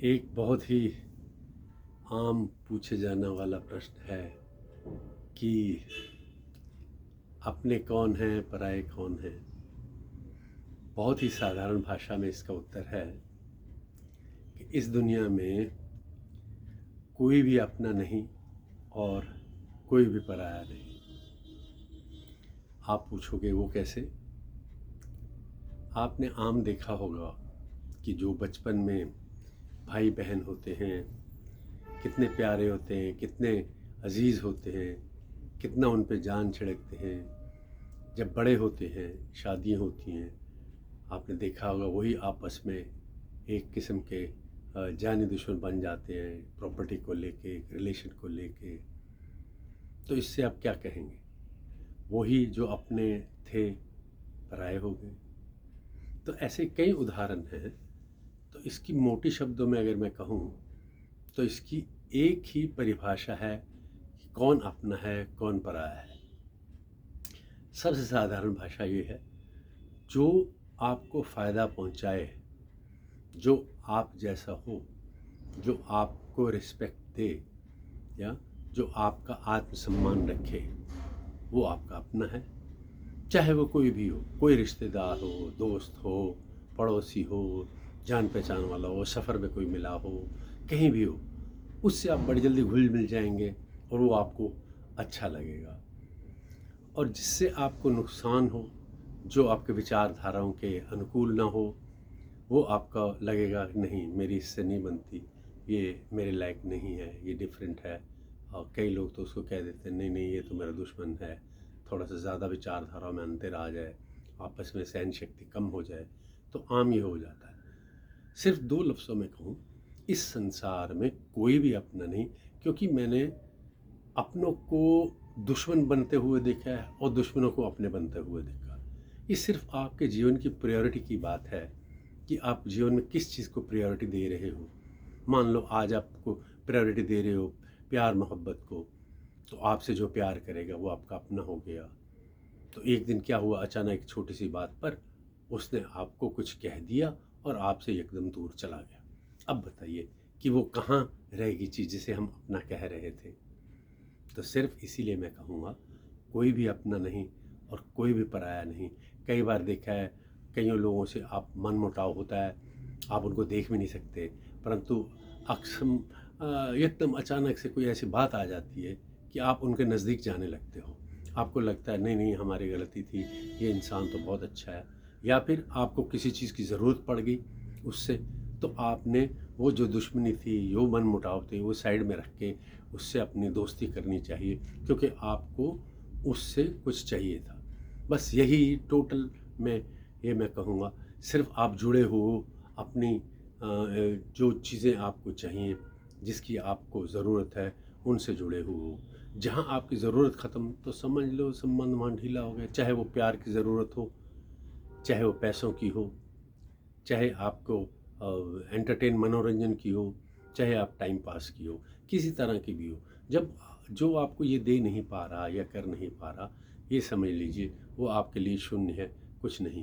एक बहुत ही आम पूछे जाने वाला प्रश्न है कि अपने कौन हैं, पराए कौन हैं। बहुत ही साधारण भाषा में इसका उत्तर है कि इस दुनिया में कोई भी अपना नहीं और कोई भी पराया नहीं। आप पूछोगे वो कैसे? आपने आम देखा होगा कि जो बचपन में भाई बहन होते हैं कितने प्यारे होते हैं, कितने अजीज़ होते हैं, कितना उन पे जान छिड़कते हैं। जब बड़े होते हैं, शादियाँ होती हैं, आपने देखा होगा वही आपस में एक किस्म के जानी दुश्मन बन जाते हैं, प्रॉपर्टी को लेके, रिलेशन को लेके। तो इससे आप क्या कहेंगे? वही जो अपने थे पराए हो गए। तो ऐसे कई उदाहरण हैं। तो इसकी मोटी शब्दों में अगर मैं कहूँ तो इसकी एक ही परिभाषा है कि कौन अपना है, कौन पराया है। सबसे साधारण भाषा ये है, जो आपको फ़ायदा पहुंचाए, जो आप जैसा हो, जो आपको रिस्पेक्ट दे या जो आपका आत्मसम्मान रखे, वो आपका अपना है। चाहे वो कोई भी हो, कोई रिश्तेदार हो, दोस्त हो, पड़ोसी हो, जान पहचान वाला हो, सफ़र में कोई मिला हो, कहीं भी हो, उससे आप बड़ी जल्दी घुल मिल जाएंगे और वो आपको अच्छा लगेगा। और जिससे आपको नुकसान हो, जो आपके विचारधाराओं के अनुकूल ना हो, वो आपका लगेगा नहीं, मेरी इससे नहीं बनती, ये मेरे लायक नहीं है, ये डिफरेंट है। और कई लोग तो उसको कह देते हैं नहीं नहीं ये तो मेरा दुश्मन है। थोड़ा सा ज़्यादा विचारधारा में अंतर आ जाए, आपस में सहन शक्ति कम हो जाए तो आम ये हो जाता है। सिर्फ दो लफ्ज़ों में कहूँ, इस संसार में कोई भी अपना नहीं, क्योंकि मैंने अपनों को दुश्मन बनते हुए देखा है और दुश्मनों को अपने बनते हुए देखा। ये सिर्फ आपके जीवन की प्रायोरिटी की बात है कि आप जीवन में किस चीज़ को प्रायोरिटी दे रहे हो। मान लो आज आपको प्रायोरिटी दे रहे हो प्यार मोहब्बत को, तो आपसे जो प्यार करेगा वो आपका अपना हो गया। तो एक दिन क्या हुआ, अचानक एक छोटी सी बात पर उसने आपको कुछ कह दिया और आपसे एकदम दूर चला गया। अब बताइए कि वो कहाँ रहेगी चीज़ जिसे हम अपना कह रहे थे। तो सिर्फ इसीलिए मैं कहूँगा, कोई भी अपना नहीं और कोई भी पराया नहीं। कई बार देखा है, कईयों लोगों से आप मनमुटाव होता है, आप उनको देख भी नहीं सकते, परंतु एकदम अचानक से कोई ऐसी बात आ जाती है कि आप उनके नज़दीक जाने लगते हो। आपको लगता है नहीं नहीं हमारी गलती थी, ये इंसान तो बहुत अच्छा है। या फिर आपको किसी चीज़ की ज़रूरत पड़ गई उससे, तो आपने वो जो दुश्मनी थी, जो मनमुटाव थे, वो साइड में रख के उससे अपनी दोस्ती करनी चाहिए, क्योंकि आपको उससे कुछ चाहिए था। बस यही टोटल में ये मैं कहूँगा। सिर्फ आप जुड़े हो अपनी जो चीज़ें आपको चाहिए, जिसकी आपको ज़रूरत है, उनसे जुड़े हो। जहाँ आपकी ज़रूरत ख़त्म तो समझ लो संबंध वहाँ ढीला हो गया। चाहे वो प्यार की ज़रूरत हो, चाहे वो पैसों की हो, चाहे आपको एंटरटेन मनोरंजन की हो, चाहे आप टाइम पास की हो, किसी तरह की भी हो। जब जो आपको ये दे नहीं पा रहा या कर नहीं पा रहा, ये समझ लीजिए वो आपके लिए शून्य है, कुछ नहीं।